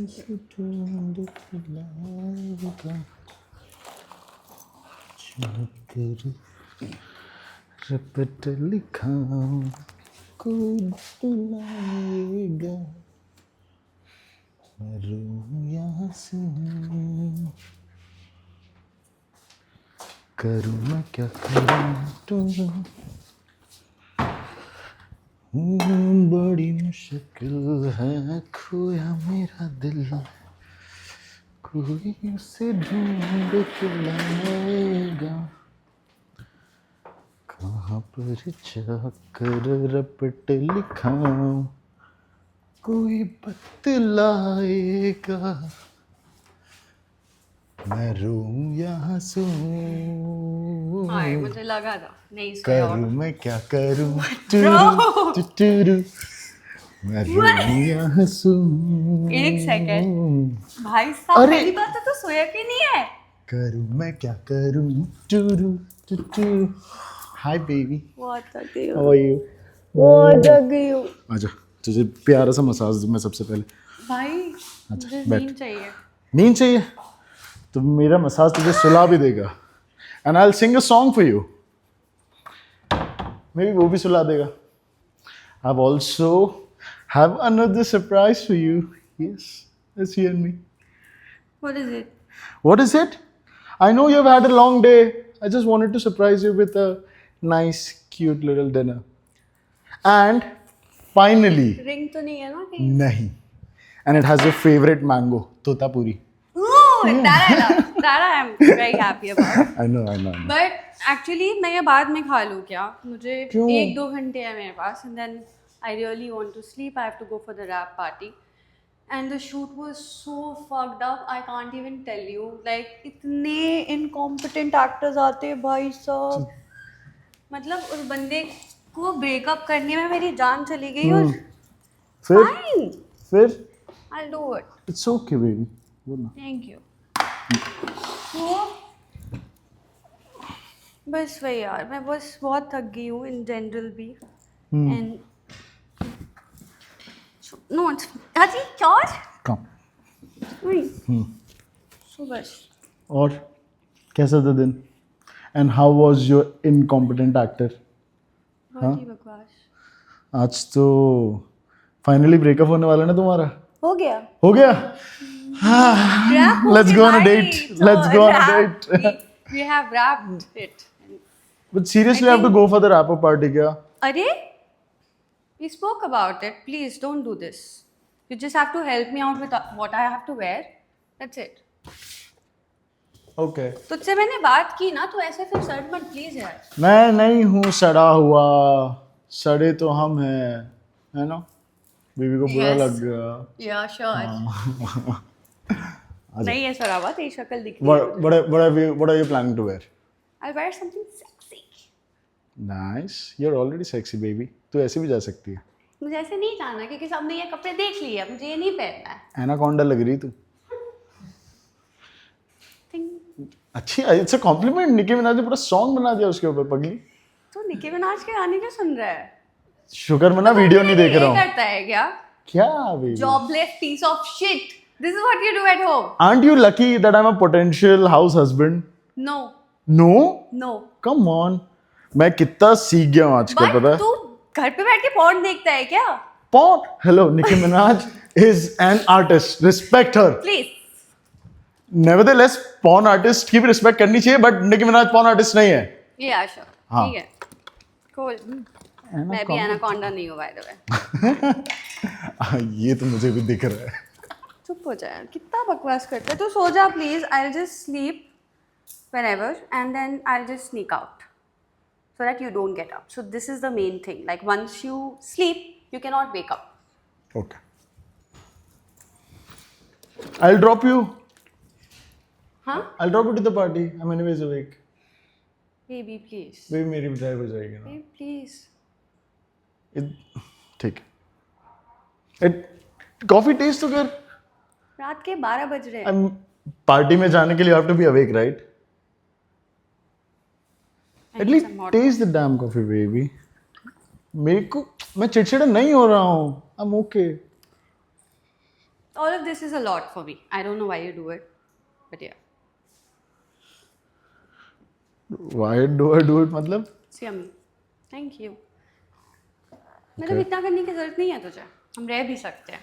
से ढूंढ के लाएगा जो तेरे रपट लिखा कोई दिलाएगा मैं रूं यहाँ से करूँ मैं क्या करूँ बड़ी मुश्किल है खोया मेरा दिल कोई उसे ढूंढ के लाएगा कहाँ पर जाकर रपट लिखाऊं कोई बतलाएगा मैं रूं यहाँ सोऊं हाय मुझे लगा था नहीं करूँ मैं क्या करूँ टूरू टूरू मैं रूं यहाँ सोऊं एक सेकंड भाई साहब अरे! पहली बात तो सोया कि नहीं है करूँ मैं क्या करूँ टूरू टूरू हाय बेबी बहुत थक गई हाउ आर यू बहुत थक गई हूँ आजा तुझे प्यारा सा मसाज दूँ मैं सबसे पहले भाई अच्छा, मुझे बैठ। नींद चाहिए नींद चाहिए तो मेरा मसाज तुझे सुला भी देगा and I will sing a song for you maybe वो भी सुला देगा I also have another surprise for you yes let's hear me what is it what is it I know you have had a long day I just wanted to surprise you with a nice cute little dinner and finally ring तो नहीं है ना कहीं नहीं and it has your favourite mango Totapuri Ooh, that I love. That I am very happy about. I know But actually मैं ये बाद में खा लूँ क्या मुझे क्यों? 1-2 घंटे है मेरे पास and then I really want to sleep. I have to go for the rap party. And the shoot was so fucked up. I can't even tell you. Like इतने incompetent actors आते हैं भाई साहब. मतलब उस बंदे को ब्रेकअप करने में मेरी जान चली गई और फिर fine. फिर I'll do it. It's okay baby बोलना Thank you. तो बस वही यार मैं बस बहुत थक गई हूँ इन जनरल भी एंड नो हाजी क्या कम वही सो बस और कैसा था दिन and how was your incompetent actor बहुत ही बकवास आज तो फाइनली ब्रेकअप होने वाला ना तुम्हारा हो गया हो गया Wrap हो Let's गया go on a भाई, date. तो Let's go on a wrap, date. we have wrapped it but seriously I have to go for the wrap up party क्या अरे we spoke about it please don't do this you just have to help me out with what I have to wear that's it okay तुझसे मैंने बात की ना तो ऐसे फिर सर मत प्लीज यार मैं नहीं हूँ सड़ा हुआ सड़े तो हम हैं है ना बीवी को बुरा Yes. लग गया या श्योर नहीं है सरावा तेरी शक्ल दिख रही what are you planning to wear I'll wear something sexy nice you're already sexy baby तू ऐसे भी जा सकती है मुझे ऐसे नहीं जाना क्योंकि सबने ये कपड़े देख लिए मुझे ये नहीं पहनना है एनाकोंडा लग रही तू Think- अच्छी इट्स अ कॉम्प्लीमेंट निकी मिनाज ने पूरा सॉन्ग बना दिया उसके ऊपर पगली तो निकी मिनाज के गाने क्यों सुन रहा है शुगर मना वीडियो नहीं देख रहा हूँ करता है क्या क्या baby jobless piece of shit this is what you do at home aren't you lucky that I'm a potential house husband no no no come on मैं कितना सीख गया हूँ आजकल पता बट है तू घर पे बैठ के पॉर्न देखता है क्या Porn hello Nicki Minaj is an artist respect her please nevertheless porn artist की भी respect करनी चाहिए but Nicki Minaj porn artist नहीं है ये आशा हाँ। ठीक है cool मैं भी एनाकोंडा नहीं हूँ बाय द वे ये तो मुझे भी दिख रहा है चुप हो जाए कितना बकवास करता है तू सो जा please I will just sleep whenever and then I'll just sneak out so that you don't get up so this is the main thing like once you sleep you cannot wake up okay I'll drop you huh I'll drop you to the party I'm anyways awake baby please baby मेरी भी drive हो जाएगी ना baby please ठीक है coffee test तो कर रात के 12 बज रहे हैं पार्टी में जाने के लिए have to be awake right I at need least some water. Taste the damn coffee baby मेरे को मैं चिड़चिड़ा नहीं हो रहा हूँ I am okay All of this is a lot for me. I don't know why you do it, but yeah. Why do I do it? मतलब? It's yummy. Thank you. मतलब इतना करने की जरूरत नहीं है तुझे. हम रह भी सकते हैं.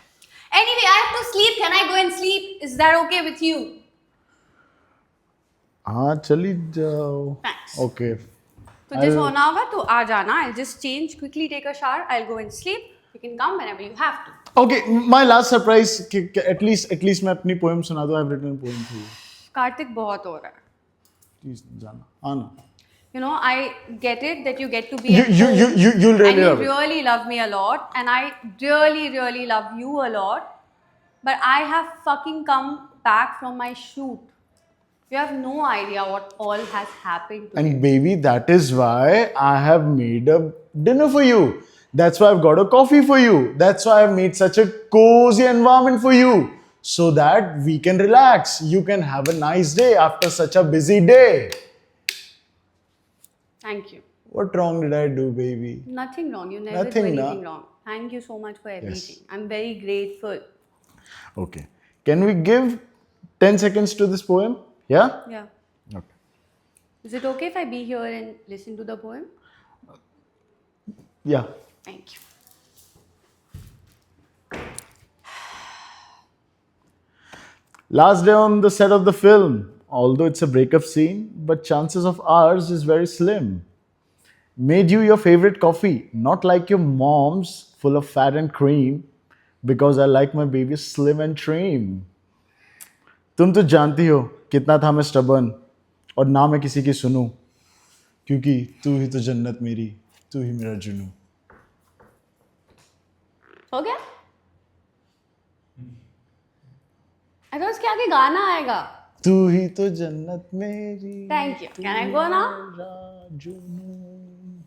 Anyway, I have to sleep. Can I go and sleep? Is that okay with you? हाँ चली जाओ. Thanks. Okay. तुझे सोना होगा तो आ जाना. I'll just change, quickly take a shower. I'll go and sleep. You can come whenever you have to. Okay, my last surprise. At least मैं अपनी poem सुना दूँ. I've written a poem for you. Kartik बहुत हो रहा है. Please जाना आना. You know, I get it that you get to be at You'll home really and you love it. really love me a lot, and I really love you a lot. But I have fucking come back from my shoot. You have no idea what all has happened to me. And baby, that is why I have made a dinner for you. That's why I've got a coffee for you. That's why I've made such a cozy environment for you. So that we can relax. You can have a nice day after such a busy day. Thank you. What wrong did I do, baby? Nothing wrong. You never Nothing, do anything na? wrong. Thank you so much for everything. I'm very grateful. Okay. Can we give 10 seconds to this poem? Yeah? Yeah. Okay. Is it okay if I be here and listen to the poem? Yeah. Thank you. Last day on the set of the film. Although it's a breakup scene, but chances of ours is very slim. Made you your favorite coffee, not like your mom's, full of fat and cream, because I like my baby slim and trim. तुम तो जानती हो कितना था मैं stubborn और ना मैं किसी की सुनूं, क्योंकि तू ही तो जन्नत मेरी, तू ही मेरा जुनूं. हो गया? I thought उसके आगे गाना आएगा. तू ही तो जन्नत मेरी. Thank you. Can I go now? मेरा जुनूं.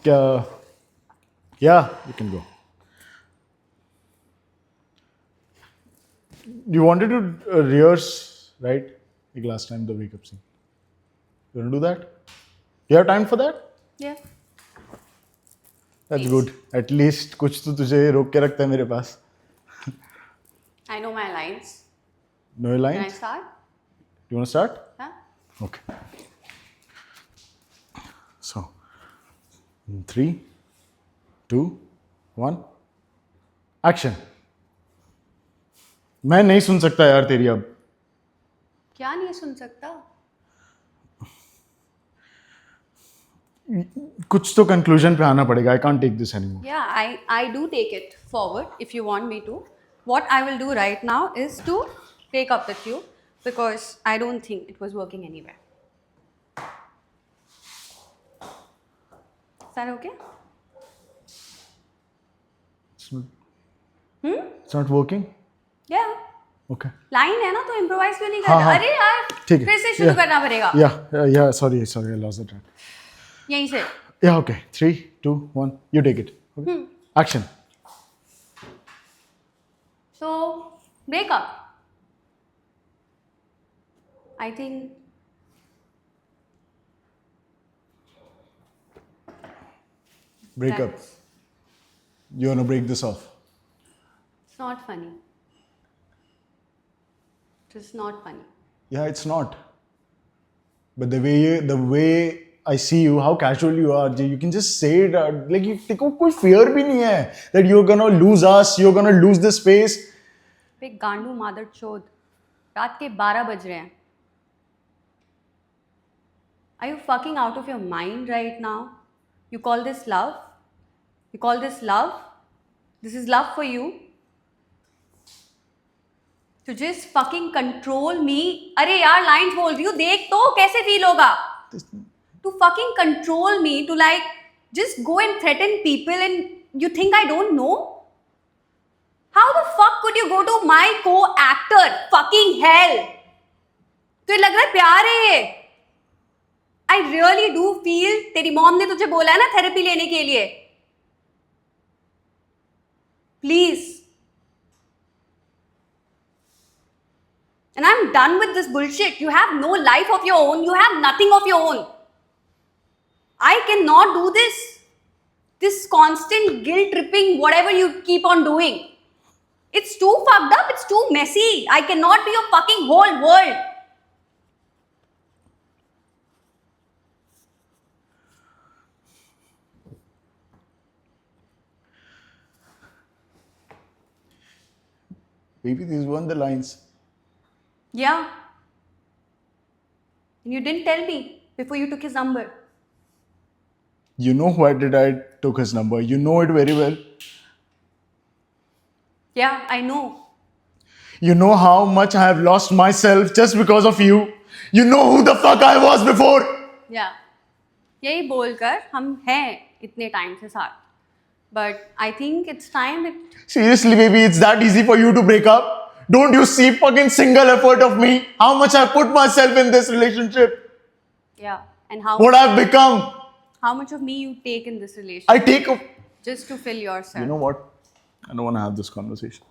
क्या? Yeah, you can go. You wanted to rehearse, right? Like last time, the wake up scene. You want to do that? You have time for that? Yeah. That's Please. good. At least कुछ तो तुझे रोक के रखता है मेरे पास. I know my lines. No Can I lines? start? You want to start? Huh? Okay. So, 3, 2, 1, action. मैं नहीं सुन सकता यार तेरी अब. क्या नहीं सुन सकता? कुछ तो कंक्लूजन पे आना पड़ेगा. I can't take this anymore. Yeah, I do take it forward if you want me to. What I will do right now is to break up with you because I don't think it was working anywhere. Is that okay? It's not working? Yeah. Okay. Line है ना तो improvise क्यों नहीं हाँ, करते? हाँ. अरे यार ठीक है. फिर से शुरू Yeah. करना पड़ेगा. Yeah. Sorry, I lost the track. यहीं से. Yeah, okay. 3, 2, 1. You take it. Okay. Action. So break up. I think Break up. that's You want to break this off? it's not funny. It's not funny. Yeah, it's not. But the way I see you, how casual you are, you can just say it out. Like तेको कोई fear भी नहीं है that you're gonna lose us, you're gonna lose this space. बे गांडू मादर चोद. रात के 12 बज रहे हैं. Are you fucking out of your mind right now? You call this love? You call this love? This is love for you? To just fucking control me? अरे यार lines बोल रही हूँ, देख तो कैसे feel होगा? To fucking control me, to like just go and threaten people and you think I don't know? How the fuck could you go to my co-actor? Fucking hell! तो ये लग रहा है प्यार है ये. I really do feel तेरी mom ने तुझे बोला है ना थेरेपी लेने के लिए. Please. And I'm done with this bullshit. You have no life of your own. You have nothing of your own. I cannot do this. This constant guilt tripping, whatever you keep on doing. It's too fucked up, it's too messy. I cannot be your fucking whole world. Maybe these weren't the lines. Yeah. And you didn't tell me before you took his number. You know why did I took his number. You know it very well. Yeah, I know. You know how much I have lost myself just because of you. You know who the fuck I was before. Yeah. यही बोलकर हम हैं इतने time से साथ. But I think it's time that Seriously, baby, it's that easy for you to break up? Don't you see fucking single effort of me? How much I put myself in this relationship? yeah. And how What I've become? how much of me you take in this relationship I take a... just to fill yourself. You know what? I don't want to have this conversation.